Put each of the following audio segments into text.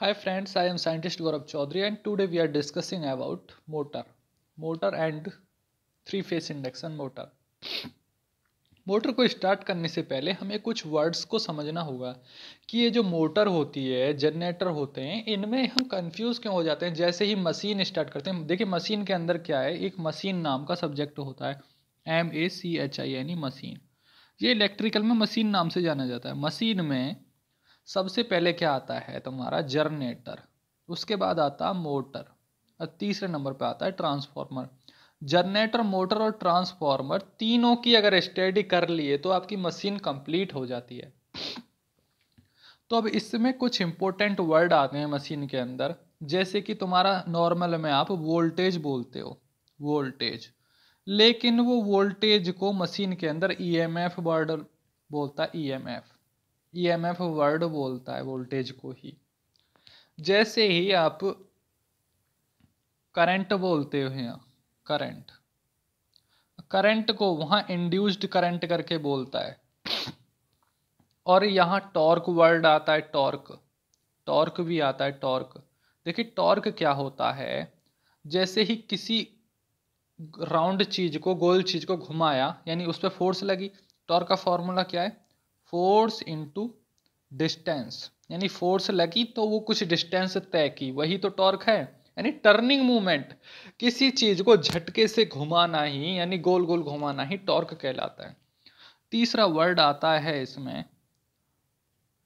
Hi friends, I am scientist Gaurav Chaudhary and today we are discussing about motor and three-phase induction motor. Motor को start करने से पहले हमें कुछ words को समझना होगा कि ये जो मोटर होती है, जनरेटर होते हैं, इनमें हम कंफ्यूज क्यों हो जाते हैं। जैसे ही मशीन स्टार्ट करते हैं, देखिए मशीन के अंदर क्या है, एक मशीन नाम का सब्जेक्ट होता है, MACHIN मशीन। ये इलेक्ट्रिकल में मशीन नाम से जाना जाता है। मशीन में सबसे पहले क्या आता है तुम्हारा जनरेटर, उसके बाद आता है मोटर और तीसरे नंबर पे आता है ट्रांसफार्मर। जनरेटर, मोटर और ट्रांसफार्मर तीनों की अगर स्टडी कर लिए तो आपकी मशीन कंप्लीट हो जाती है। तो अब इसमें कुछ इंपॉर्टेंट वर्ड आते हैं मशीन के अंदर, जैसे कि तुम्हारा नॉर्मल में आप वोल्टेज बोलते हो, वोल्टेज, लेकिन वो वोल्टेज को मशीन के अंदर ईएमएफ वर्ड बोलता है। ईएमएफ वर्ड बोलता है वोल्टेज को ही। जैसे ही आप करंट बोलते हो, करंट, करंट को वहां इंड्यूस्ड करंट करके बोलता है। और यहाँ टॉर्क वर्ड आता है, टॉर्क, टॉर्क भी आता है, टॉर्क। देखिए टॉर्क क्या होता है, जैसे ही किसी राउंड चीज को, गोल चीज को घुमाया यानी उस पर फोर्स लगी। टॉर्क का फॉर्मूला क्या है, फोर्स इनटू डिस्टेंस, यानी फोर्स लगी तो वो कुछ डिस्टेंस तय की, वही तो टॉर्क है। यानी टर्निंग मूवमेंट, किसी चीज को झटके से घुमाना ही, यानी गोल गोल घुमाना ही टॉर्क कहलाता है। तीसरा वर्ड आता है इसमें,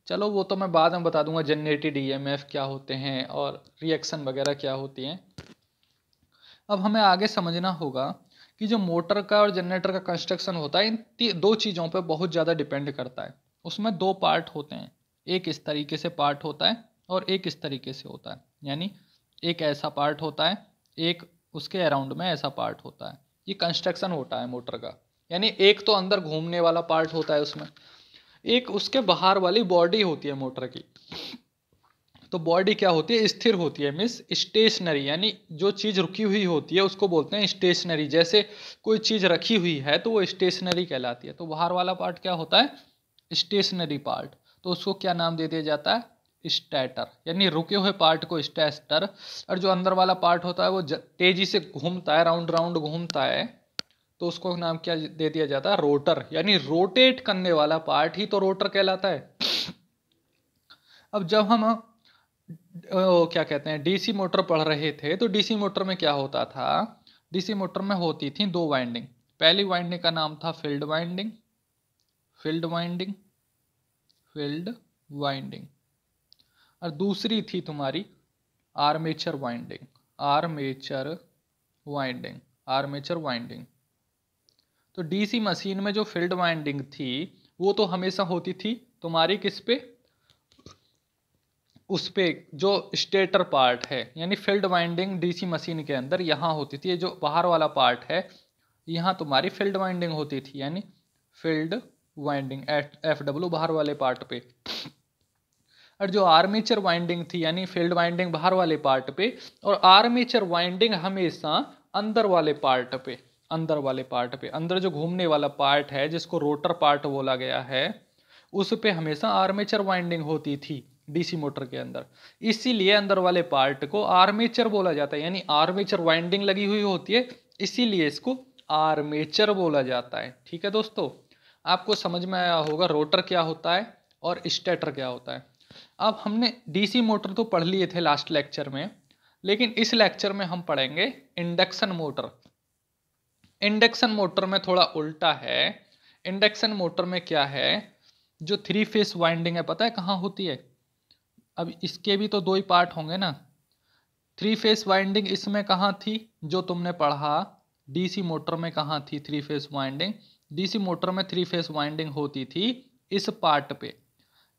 चलो वो तो मैं बाद में बता दूंगा, जनरेटेड ईएमएफ क्या होते हैं और रिएक्शन वगैरह क्या होती हैं। अब हमें आगे समझना होगा कि जो मोटर का और जनरेटर का कंस्ट्रक्शन होता है, इन दो चीज़ों पर बहुत ज़्यादा डिपेंड करता है। उसमें दो पार्ट होते हैं, एक इस तरीके से पार्ट होता है और एक इस तरीके से होता है। यानी एक ऐसा पार्ट होता है, एक उसके अराउंड में ऐसा पार्ट होता है। ये कंस्ट्रक्शन होता है मोटर का। यानी एक तो अंदर घूमने वाला पार्ट होता है उसमें, एक उसके बाहर वाली बॉडी होती है मोटर की। तो बॉडी क्या होती है, स्थिर होती है, मीन्स स्टेशनरी, यानी जो चीज़ रुकी हुई होती है उसको बोलते हैं स्टेशनरी। जैसे कोई चीज़ रखी हुई है तो वो स्टेशनरी कहलाती है। तो बाहर वाला पार्ट क्या होता है, स्टेशनरी पार्ट। तो उसको क्या नाम दे दिया जाता है, स्टेटर, यानी रुके हुए पार्ट को स्टेटर। और जो अंदर वाला पार्ट होता है वो तेजी से घूमता है, राउंड राउंड घूमता है, तो उसको नाम क्या दे दिया जाता है, रोटर। यानी रोटेट करने वाला पार्ट ही तो रोटर कहलाता है। अब जब हम क्या कहते हैं, डीसी मोटर पढ़ रहे थे, तो डीसी मोटर में क्या होता था, डीसी मोटर में होती थी दो वाइंडिंग। पहली वाइंडिंग का नाम था field winding, field winding, field winding. और दूसरी थी तुम्हारी armature winding, armature winding, armature winding. तो डीसी मशीन में जो फील्ड वाइंडिंग थी वो तो हमेशा होती थी तुम्हारी किस पे, उस पे जो स्टेटर पार्ट है। यानी फील्ड वाइंडिंग डीसी मशीन के अंदर यहाँ होती थी। ये जो बाहर वाला पार्ट है यहाँ तुम्हारी फील्ड वाइंडिंग होती थी, यानी फील्ड वाइंडिंग FW बाहर वाले पार्ट पे। और जो आर्मेचर वाइंडिंग थी, यानी फील्ड वाइंडिंग बाहर वाले पार्ट पे और आर्मेचर वाइंडिंग हमेशा अंदर वाले पार्ट पे, अंदर वाले पार्ट पे, अंदर जो घूमने वाला पार्ट है जिसको रोटर पार्ट बोला गया है, उस पे हमेशा आर्मेचर वाइंडिंग होती थी डीसी मोटर के अंदर। इसीलिए अंदर वाले पार्ट को आर्मेचर बोला जाता है, यानी आर्मेचर वाइंडिंग लगी हुई होती है, इसीलिए इसको आर्मेचर बोला जाता है। ठीक है दोस्तों, आपको समझ में आया होगा रोटर क्या होता है और स्टेटर क्या होता है। अब हमने डीसी मोटर तो पढ़ लिए थे लास्ट लेक्चर में, लेकिन इस लेक्चर में हम पढ़ेंगे इंडक्शन मोटर। इंडक्शन मोटर में थोड़ा उल्टा है। इंडक्शन मोटर में क्या है, जो थ्री फेस वाइंडिंग है पता है कहाँ होती है। अब इसके भी तो दो ही पार्ट होंगे ना। थ्री फेस वाइंडिंग इसमें कहाँ थी, जो तुमने पढ़ा डीसी मोटर में कहाँ थी three phase winding. DC motor में थ्री फेस वाइंडिंग होती थी इस पार्ट पे,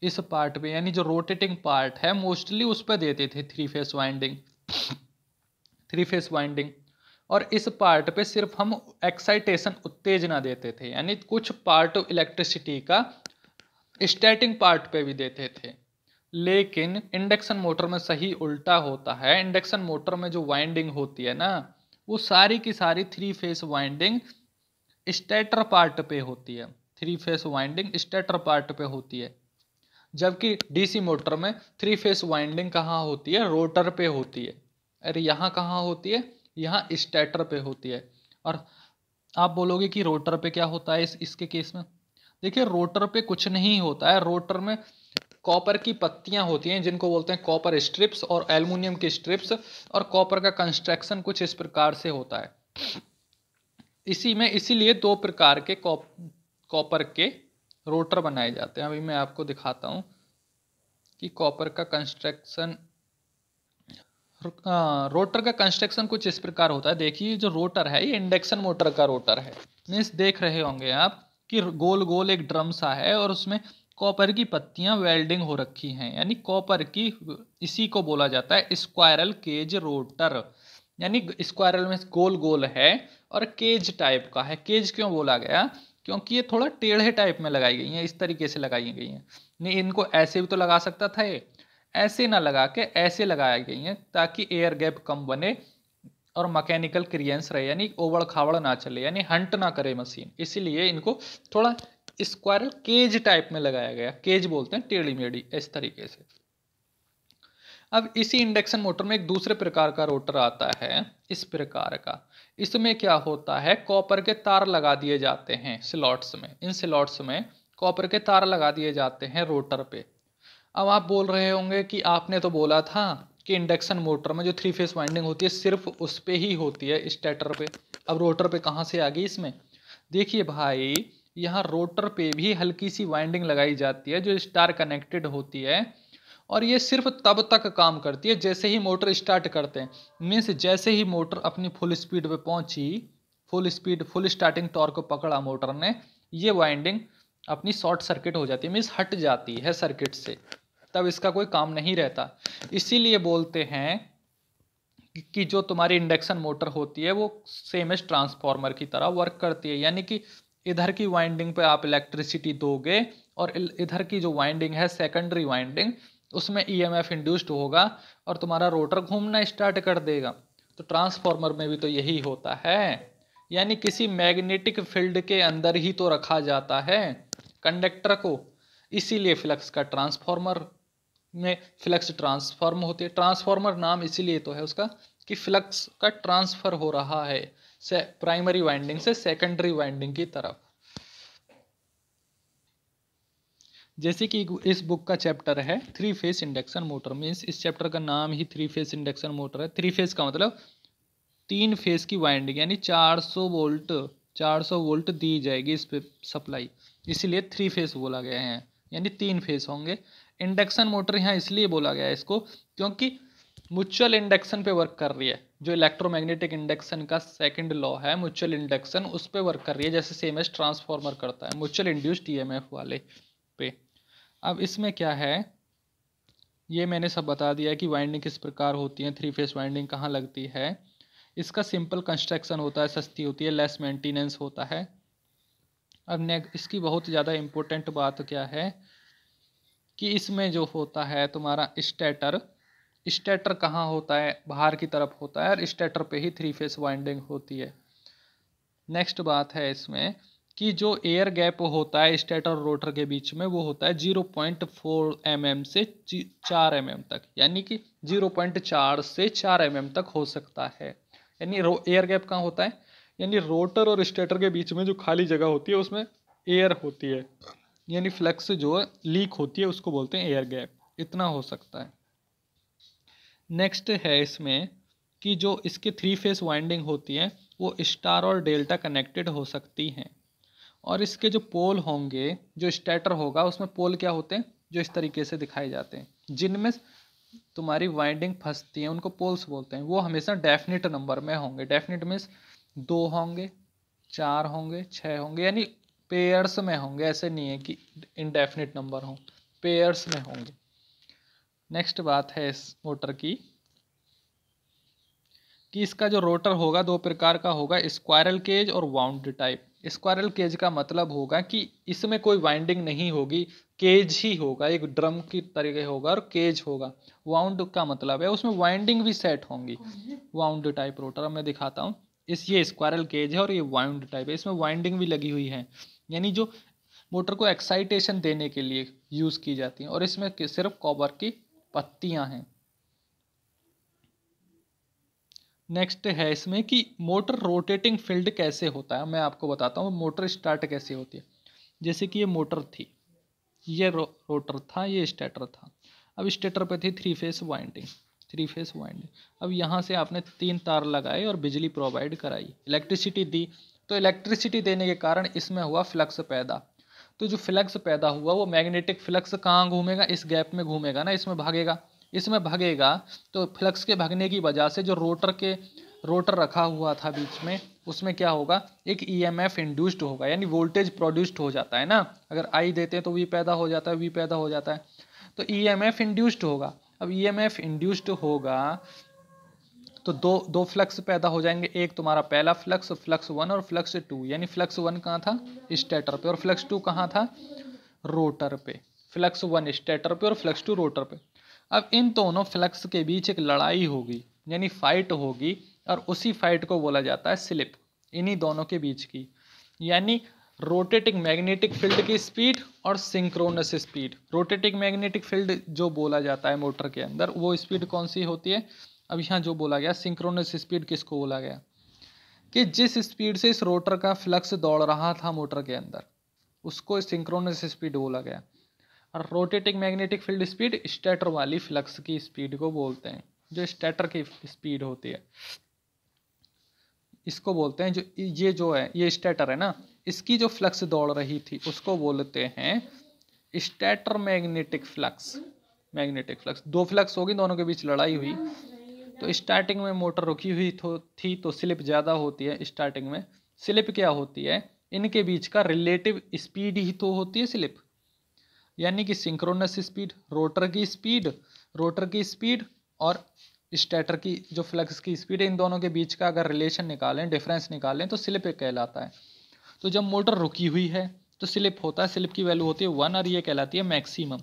इस पार्ट पे, यानी जो रोटेटिंग पार्ट है मोस्टली उस पर देते थे three phase winding, three phase winding. और इस पार्ट पे सिर्फ हम एक्साइटेशन, उत्तेजना देते थे, यानी कुछ पार्ट इलेक्ट्रिसिटी का स्टार्टिंग पार्ट पे भी देते थे। लेकिन इंडक्शन मोटर में सही उल्टा होता है। इंडक्शन मोटर में जो वाइंडिंग होती है ना, वो सारी की सारी three phase winding stator part पे होती है, three phase winding stator part पे होती है। जबकि डीसी मोटर में 3 फेस वाइंडिंग कहाँ होती है, रोटर पे होती है। अरे यहाँ कहाँ होती है, यहाँ स्टेटर पे होती है। और आप बोलोगे कि रोटर पे क्या होता है इसके केस में। देखिए रोटर पे कुछ नहीं होता है, रोटर में कॉपर की पत्तियां होती हैं जिनको बोलते हैं कॉपर स्ट्रिप्स और एल्युमिनियम की स्ट्रिप्स, और कॉपर का कंस्ट्रक्शन कुछ इस प्रकार से होता है। इसीलिए 2 प्रकार के कॉपर के रोटर बनाए जाते हैं। अभी मैं आपको दिखाता हूं कि कॉपर का कंस्ट्रक्शन, रोटर का कंस्ट्रक्शन कुछ इस प्रकार होता है। देखिए जो रोटर है ये इंडक्शन मोटर का रोटर है। मीन्स देख रहे होंगे आप कि गोल गोल एक ड्रम सा है और उसमें कॉपर की पत्तियां वेल्डिंग हो रखी हैं, यानी कॉपर की, इसी को बोला जाता है स्क्वायरल केज रोटर। यानी स्क्वायरल में गोल गोल है और केज टाइप का है। केज क्यों बोला गया, क्योंकि ये थोड़ा टेढ़े टाइप में लगाई गई हैं, इस तरीके से लगाई गई हैं। नहीं इनको ऐसे भी तो लगा सकता था, ये ऐसे ना लगा के ऐसे लगाई गई हैं ताकि एयर गैप कम बने और मैकेनिकल क्लियरेंस रहे, यानी ओवड़ खावड़ ना चले, यानी हंट ना करे मशीन। इसीलिए इनको थोड़ा स्क्वायरल केज टाइप में लगाया गया। केज बोलते हैं टेढ़ी मेढ़ी इस तरीके से। अब इसी इंडक्शन मोटर में एक दूसरे प्रकार का रोटर आता है, इस प्रकार का। इसमें क्या होता है, कॉपर के तार लगा दिए जाते हैं स्लॉट्स में। इन स्लॉट्स में कॉपर के तार लगा दिए जाते हैं रोटर पे। अब आप बोल रहे होंगे कि आपने तो बोला था कि इंडक्शन मोटर में जो 3 फेस वाइंडिंग होती है सिर्फ उस पे ही होती है, स्टेटर पे। अब रोटर पे कहाँ से आ गई इसमें। देखिए भाई यहाँ रोटर पे भी हल्की सी वाइंडिंग लगाई जाती है जो स्टार कनेक्टेड होती है, और ये सिर्फ तब तक काम करती है जैसे ही मोटर स्टार्ट करते हैं। मीन्स जैसे ही मोटर अपनी फुल स्पीड पे पहुंची, फुल स्टार्टिंग टॉर्क पकड़ा मोटर ने, ये वाइंडिंग अपनी शॉर्ट सर्किट हो जाती है, मीन्स हट जाती है सर्किट से, तब इसका कोई काम नहीं रहता। इसीलिए बोलते हैं कि जो तुम्हारी इंडक्शन मोटर होती है वो सेम एज ट्रांसफार्मर की तरह वर्क करती है। यानी कि इधर की वाइंडिंग पे आप इलेक्ट्रिसिटी दोगे और इधर की जो वाइंडिंग है सेकेंडरी वाइंडिंग, उसमें ईएमएफ इंड्यूस्ड होगा और तुम्हारा रोटर घूमना स्टार्ट कर देगा। तो ट्रांसफार्मर में भी तो यही होता है, यानी किसी मैग्नेटिक फील्ड के अंदर ही तो रखा जाता है कंडक्टर को। इसीलिए फ्लक्स का ट्रांसफार्मर में फ्लक्स ट्रांसफॉर्म होती है। ट्रांसफार्मर नाम इसीलिए तो है उसका कि फ्लक्स का ट्रांसफर हो रहा है से प्राइमरी वाइंडिंग से सेकेंडरी वाइंडिंग की तरफ। जैसे कि इस बुक का चैप्टर है 3 फेस इंडक्शन मोटर, मीन्स इस चैप्टर का नाम ही 3 फेस इंडक्शन मोटर है। 3 फेस का मतलब 3 फेस की वाइंडिंग, यानी 400 वोल्ट दी जाएगी इस पे सप्लाई, इसीलिए 3 फेस बोला गया है, यानी 3 फेस होंगे। इंडक्शन मोटर यहाँ इसलिए बोला गया है इसको क्योंकि म्यूचुअल इंडक्शन पे वर्क कर रही है। जो इलेक्ट्रोमैग्नेटिक इंडक्शन का सेकंड लॉ है म्यूचुअल इंडक्शन, उस पे वर्क कर रही है, जैसे सेम एज ट्रांसफार्मर करता है म्यूचुअल इंड्यूस्ड ईएमएफ वाले पे। अब इसमें क्या है, ये मैंने सब बता दिया कि वाइंडिंग किस प्रकार होती है, 3 फेस वाइंडिंग कहाँ लगती है। इसका सिंपल कंस्ट्रक्शन होता है, सस्ती होती है, लेस मेंटेनेंस होता है। अब इसकी बहुत ज़्यादा इम्पोर्टेंट बात क्या है कि इसमें जो होता है तुम्हारा स्टेटर कहाँ होता है, बाहर की तरफ होता है, और स्टेटर पे ही 3 फेस वाइंडिंग होती है। नेक्स्ट बात है इसमें कि जो एयर गैप होता है स्टेटर और रोटर के बीच में वो होता है 0.4 mm से 4 mm तक, यानी कि 0.4 से 4 mm तक हो सकता है। यानी एयर गैप कहाँ होता है, यानी रोटर और स्टेटर के बीच में जो खाली जगह होती है उसमें एयर होती है, यानी फ्लक्स जो लीक होती है उसको बोलते हैं एयर गैप, इतना हो सकता है। नेक्स्ट है इसमें कि जो इसके 3 फेस वाइंडिंग होती है वो स्टार और डेल्टा कनेक्टेड हो सकती हैं, और इसके जो पोल होंगे, जो स्टेटर होगा उसमें पोल क्या होते हैं, जो इस तरीके से दिखाए जाते हैं, जिनमें तुम्हारी वाइंडिंग फंसती है उनको पोल्स बोलते हैं। वो हमेशा डेफिनेट नंबर में होंगे। डेफिनेट मीन्स 2 होंगे, 4 होंगे, 6 होंगे, यानी पेयर्स में होंगे, ऐसे नहीं है कि इनडेफिनेट नंबर हों, पेयर्स में होंगे। नेक्स्ट बात है इस मोटर की कि इसका जो रोटर होगा 2 प्रकार का होगा, स्क्वायरल केज और वाउंड टाइप। स्क्वायरल केज का मतलब होगा कि इसमें कोई वाइंडिंग नहीं होगी, केज ही होगा, एक ड्रम की तरीके होगा और केज होगा। वाउंड का मतलब है उसमें वाइंडिंग भी सेट होंगी। वाउंड टाइप रोटर अब मैं दिखाता हूँ। ये स्क्वायरल केज है और ये वाउंड टाइप है, इसमें वाइंडिंग भी लगी हुई है, यानी जो मोटर को एक्साइटेशन देने के लिए यूज़ की जाती हैं और इसमें सिर्फ कॉपर की पत्तियां हैं। नेक्स्ट है इसमें कि मोटर रोटेटिंग फील्ड कैसे होता है, मैं आपको बताता हूँ मोटर स्टार्ट कैसे होती है। जैसे कि ये मोटर थी, ये रोटर था, ये स्टेटर था। अब स्टेटर पे थी थ्री फेस वाइंडिंग। अब यहाँ से आपने 3 तार लगाए और बिजली प्रोवाइड कराई, इलेक्ट्रिसिटी दी। तो इलेक्ट्रिसिटी देने के कारण इसमें हुआ फ्लक्स पैदा। तो जो फ्लक्स पैदा हुआ वो मैग्नेटिक फ्लक्स कहाँ घूमेगा, इस गैप में घूमेगा ना, इसमें भागेगा। तो फ्लक्स के भागने की वजह से जो रोटर रखा हुआ था बीच में, उसमें क्या होगा, एक ईएमएफ इंड्यूस्ड होगा, यानी वोल्टेज प्रोड्यूस्ड हो जाता है ना। अगर आई देते हैं तो वी पैदा हो जाता है, तो ईएमएफ इंड्यूस्ड होगा। अब ईएमएफ इंड्यूस्ड होगा तो दो फ्लक्स पैदा हो जाएंगे। एक तुम्हारा पहला फ्लक्स 1 और फ्लक्स 2, यानी फ्लक्स 1 कहाँ था, स्टेटर पे, और फ्लक्स 2 कहाँ था, रोटर पे। फ्लक्स 1 स्टेटर पे और फ्लक्स 2 रोटर पे। अब इन दोनों फ्लक्स के बीच एक लड़ाई होगी, यानी फाइट होगी, और उसी फाइट को बोला जाता है स्लिप, इन्हीं दोनों के बीच की। यानी रोटेटिंग मैग्नेटिक फील्ड की स्पीड और synchronous speed. Rotating magnetic field जो बोला जाता है मोटर के अंदर, वो स्पीड कौन सी होती है, अब यहाँ जो बोला गया सिंक्रोनस स्पीड किसको बोला गया, कि जिस स्पीड से इस रोटर का फ्लक्स दौड़ रहा था मोटर के अंदर, उसको सिंक्रोनस स्पीड बोला गया। और rotating magnetic field speed stator वाली फ्लक्स की स्पीड को बोलते हैं, जो स्टेटर की स्पीड होती है, इसको बोलते हैं। जो है ये स्टेटर है ना, इसकी जो फ्लक्स दौड़ रही थी उसको बोलते हैं स्टेटर मैग्नेटिक फ्लक्स। दो फ्लक्स होगी, दोनों के बीच लड़ाई हुई, तो स्टार्टिंग में मोटर रुकी हुई थी तो स्लिप ज़्यादा होती है। स्टार्टिंग में स्लिप क्या होती है, इनके बीच का रिलेटिव स्पीड ही तो होती है स्लिप, यानी कि सिंक्रोनस स्पीड, रोटर की स्पीड और स्टेटर की जो फ्लक्स की स्पीड है, इन दोनों के बीच का अगर रिलेशन निकालें, डिफरेंस निकालें, तो स्लिप कहलाता है। तो जब मोटर रुकी हुई है तो स्लिप होता है, स्लिप की वैल्यू होती है 1 और ये कहलाती है मैक्सिमम।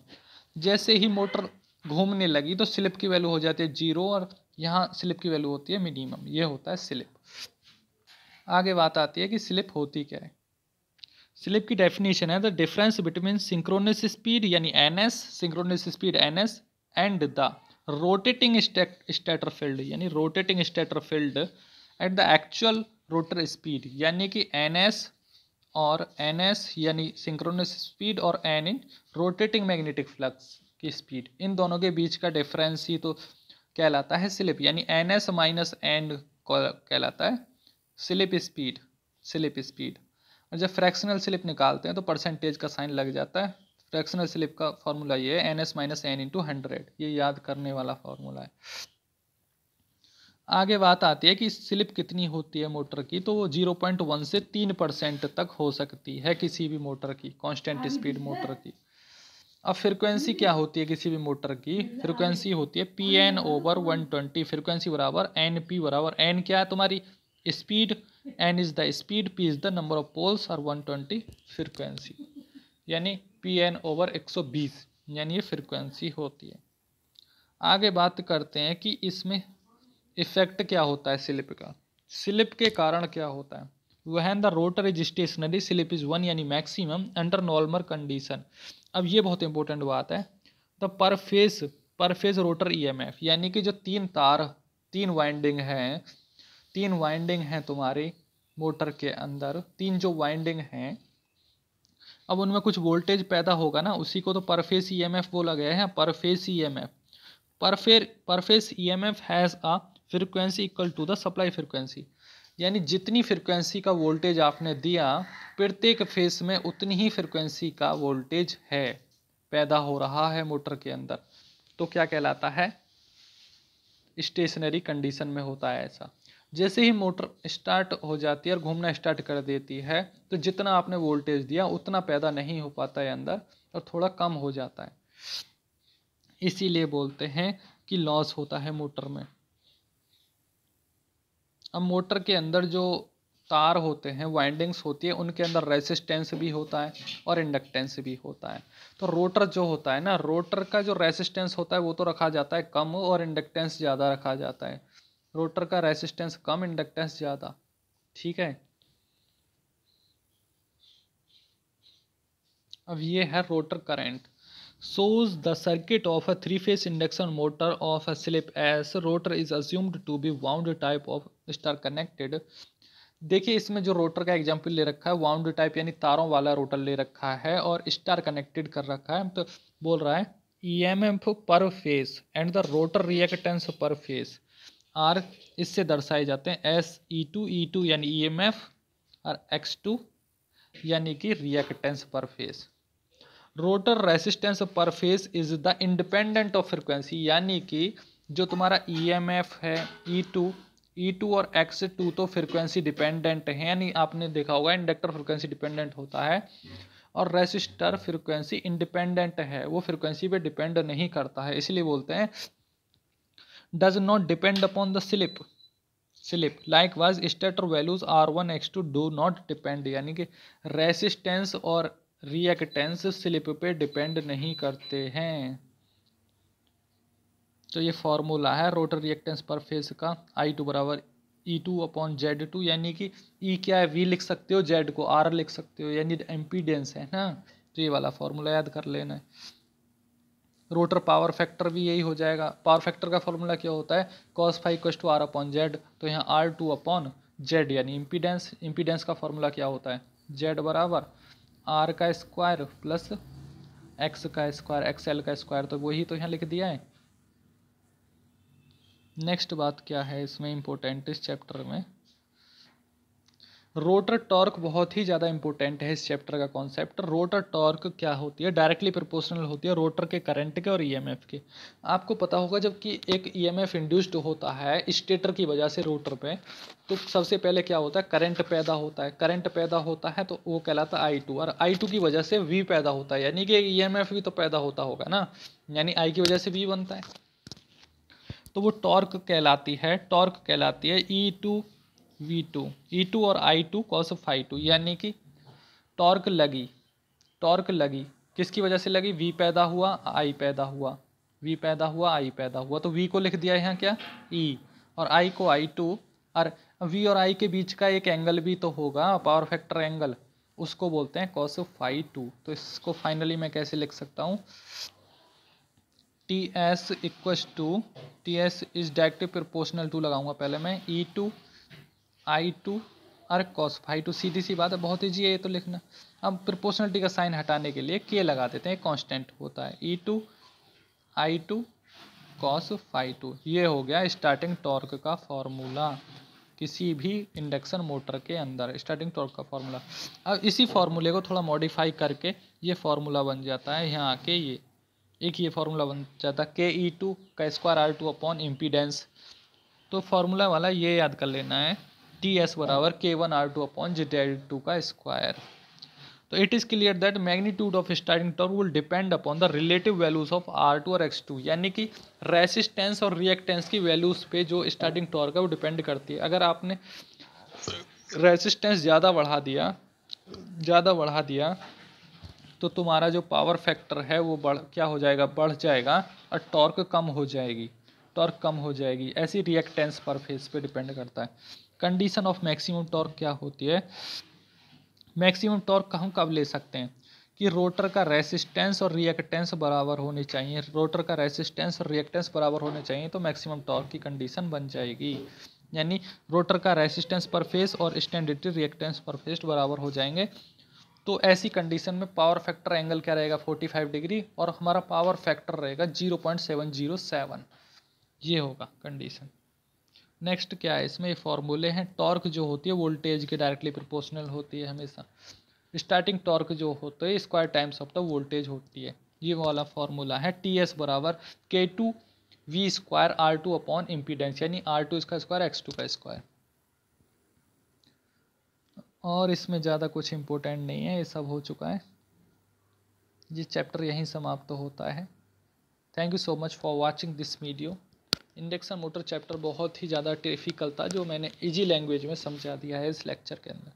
जैसे ही मोटर घूमने लगी तो स्लिप की वैल्यू हो जाती है 0 और यहाँ स्लिप की वैल्यू होती है मिनिमम, ये होता है स्लिप। आगे बात आती है कि स्लिप होती क्या है। स्लिप की डेफिनेशन है the difference between synchronous speed यानी NS, synchronous speed NS, and the rotating stator field यानी rotating stator field at the actual rotor speed, यानी कि एनएस और एनएस यानी सिंक्रोनस स्पीड और N in rotating magnetic flux की speed, इन दोनों के बीच का डिफरेंस ही तो कहलाता है स्लिप, यानी एनएस माइनस एन कहलाता है स्लिप स्पीड। और जब फ्रैक्शनल स्लिप निकालते हैं तो परसेंटेज का साइन लग जाता है। फ्रैक्शनल स्लिप का फॉर्मूला ये है एनएस माइनस एन इंटू 100, ये याद करने वाला फॉर्मूला है। आगे बात आती है कि स्लिप कितनी होती है मोटर की, तो वो 0.1 से 3% तक हो सकती है किसी भी मोटर की, कांस्टेंट स्पीड मोटर की। अब फ्रिक्वेंसी क्या होती है किसी भी मोटर की, फ्रिक्वेंसी होती है Pn ओवर 120, फ्रिक्वेंसी बराबर Np बराबर N क्या है तुम्हारी speed, N is the speed, P is the number of poles और 120 फ्रिक्वेंसी, यानी Pn ओवर 120, यानी ये फ्रिक्वेंसी होती है। आगे बात करते हैं कि इसमें इफेक्ट क्या होता है स्लिप का, स्लिप के कारण क्या होता है। When the rotor is stationary slip is 1 यानी मैक्सिमम अंडर नॉर्मल कंडीशन। अब ये बहुत इंपॉर्टेंट बात है, द पर फेज रोटर ईएमएफ, यानी कि जो तीन वाइंडिंग हैं तुम्हारे मोटर के अंदर, तीन जो वाइंडिंग हैं, अब उनमें कुछ वोल्टेज पैदा होगा ना, उसी को तो पर फेज ईएमएफ बोला गया है। Per phase EMF has a frequency equal to the supply frequency, यानी जितनी फ्रिक्वेंसी का वोल्टेज आपने दिया, प्रत्येक फेस में उतनी ही फ्रिक्वेंसी का वोल्टेज है, पैदा हो रहा है मोटर के अंदर, तो क्या कहलाता है, स्टेशनरी कंडीशन में होता है ऐसा। जैसे ही मोटर स्टार्ट हो जाती है और घूमना स्टार्ट कर देती है, तो जितना आपने वोल्टेज दिया उतना पैदा नहीं हो पाता है अंदर, और थोड़ा कम हो जाता है, इसीलिए बोलते हैं कि लॉस होता है मोटर में। अब मोटर के अंदर जो तार होते हैं, वाइंडिंग्स होती है, उनके अंदर रेसिस्टेंस भी होता है और इंडक्टेंस भी होता है। तो रोटर जो होता है ना, रोटर का जो रेसिस्टेंस होता है वो तो रखा जाता है कम और इंडक्टेंस ज़्यादा रखा जाता है। रोटर का रेसिस्टेंस कम, इंडक्टेंस ज़्यादा, ठीक है। अब ये है rotor current. shows the circuit of a three-phase induction motor of a slip as rotor is assumed to be wound type of star connected। देखिए इसमें जो रोटर का एग्जाम्पल ले रखा है वाउंड टाइप यानी तारों वाला रोटर ले रखा है और स्टार कनेक्टेड कर रखा है, तो बोल रहा है ईएमएफ पर phase and the rotor reactance पर फेज आर इससे दर्शाए जाते हैं एस ई टू यानी ईएमएफ और एक्स2 यानी कि रिएक्टेंस पर फेज। रोटर रेसिस्टेंस पर phase is the independent of frequency, यानी कि जो तुम्हारा ईएमएफ है ई टू और एक्स2 तो फ्रिक्वेंसी डिपेंडेंट है, यानी आपने देखा होगा इंडक्टर फ्रिक्वेंसी डिपेंडेंट होता है और रेसिस्टर फ्रिक्वेंसी इंडिपेंडेंट है, वो फ्रिक्वेंसी पे डिपेंड नहीं करता है, इसलिए बोलते हैं does not depend upon the slip likewise stator values R1 X2 do not depend, यानी कि रेसिस्टेंस और रिएक्टेंस स्लिप पे डिपेंड नहीं करते हैं। तो ये फॉर्मूला है रोटर रिएक्टेंस पर फेज का, I2 बराबर E2 अपॉन Z2, यानी कि E क्या है V लिख सकते हो, Z को R लिख सकते हो, यानी एम्पीडेंस है ना, तो ये वाला फॉर्मूला याद कर लेना है। रोटर पावर फैक्टर भी यही हो जाएगा। पावर फैक्टर का फॉर्मूला क्या होता है cos phi equal to R upon Z, तो यहाँ R2 अपॉन Z यानी इम्पीडेंस का फॉर्मूला क्या होता है Z बराबर R का स्क्वायर प्लस X का स्क्वायर XL का स्क्वायर, तो वही तो यहाँ लिख दिया है। नेक्स्ट बात क्या है इसमें इम्पोर्टेंट इस चैप्टर में, रोटर टॉर्क बहुत ही ज़्यादा इंपॉर्टेंट है इस चैप्टर का कॉन्सेप्ट। रोटर टॉर्क क्या होती है, डायरेक्टली प्रोपोर्शनल होती है रोटर के करंट के और ईएमएफ के। आपको पता होगा जबकि एक ईएमएफ इंड्यूस्ड होता है स्टेटर की वजह से रोटर पे, तो सबसे पहले क्या होता है करंट पैदा होता है, करंट पैदा होता है तो वो कहलाता है I2 और I2 की वजह से V पैदा होता है, यानी कि ईएमएफ भी तो पैदा होता होगा ना, यानी I की वजह से V बनता है, तो वो टॉर्क कहलाती है E2 और I2 cos फाई 2, यानी कि टॉर्क लगी किसकी वजह से लगी, V पैदा हुआ I पैदा हुआ तो V को लिख दिया यहाँ क्या E और I को I2, और V और I के बीच का एक एंगल भी तो होगा पावर फैक्टर एंगल, उसको बोलते हैं cos फाई 2। तो इसको फाइनली मैं कैसे लिख सकता हूँ TS is directly proportional to लगाऊंगा पहले मैं E2 I2 और cos फाई 2, सीधी सी बात है, बहुत ईजी है ये तो लिखना। अब प्रोपोर्शनलिटी का साइन हटाने के लिए K लगा देते हैं, कांस्टेंट होता है E2 I2 cos फाई 2, ये हो गया स्टार्टिंग टॉर्क का फॉर्मूला किसी भी इंडक्शन मोटर के अंदर, स्टार्टिंग टॉर्क का फॉर्मूला। अब इसी फॉर्मूले को थोड़ा मॉडिफाई करके ये फॉर्मूला बन जाता है, यहाँ आके ये फॉर्मूला बन जाता है KE2 का स्क्वायर R2 अपॉन इम्पीडेंस। तो फॉर्मूला वाला ये याद कर लेना है TS बराबर K1 R2 अपॉन Z2 का स्क्वायर। तो it is clear that magnitude of starting torque will depend upon the relative values of R2 और X2, यानी कि रेसिस्टेंस और रिएक्टेंस की वैल्यूज पे जो स्टार्टिंग टॉर्क है वो डिपेंड करती है। अगर आपने रेसिस्टेंस ज़्यादा बढ़ा दिया तो तुम्हारा जो पावर फैक्टर है वो बढ़ जाएगा और टॉर्क कम हो जाएगी। ऐसी रिएक्टेंस पर फेज पे डिपेंड करता है। कंडीशन ऑफ मैक्सिमम टॉर्क क्या होती है, मैक्सिमम टॉर्क हम कब ले सकते हैं कि रोटर का रेसिस्टेंस और रिएक्टेंस बराबर होनी चाहिए, तो मैक्सिमम टॉर्क की कंडीशन बन जाएगी, यानी रोटर का रेसिस्टेंस पर फेज और स्टैंडर्ड रिएक्टेंस पर फेज बराबर हो जाएंगे। तो ऐसी कंडीशन में पावर फैक्टर एंगल क्या रहेगा 45 डिग्री और हमारा पावर फैक्टर रहेगा 0.707, ये होगा कंडीशन। नेक्स्ट क्या है इसमें फॉर्मूले हैं, टॉर्क जो होती है वोल्टेज के डायरेक्टली प्रोपोर्शनल होती है हमेशा, स्टार्टिंग टॉर्क जो होता है square times of the voltage होती है, ये वाला फॉर्मूला है। TS बराबर K2 V square R2 upon impedance, यानी R2 इसका स्क्वायर X2 का स्क्वायर। और इसमें ज़्यादा कुछ इम्पोर्टेंट नहीं है, ये सब हो चुका है, ये चैप्टर यहीं समाप्त होता है। Thank you so much for watching this video. Induction motor chapter बहुत ही ज़्यादा डिफिकल्ट था जो मैंने इजी लैंग्वेज में समझा दिया है इस लेक्चर के अंदर।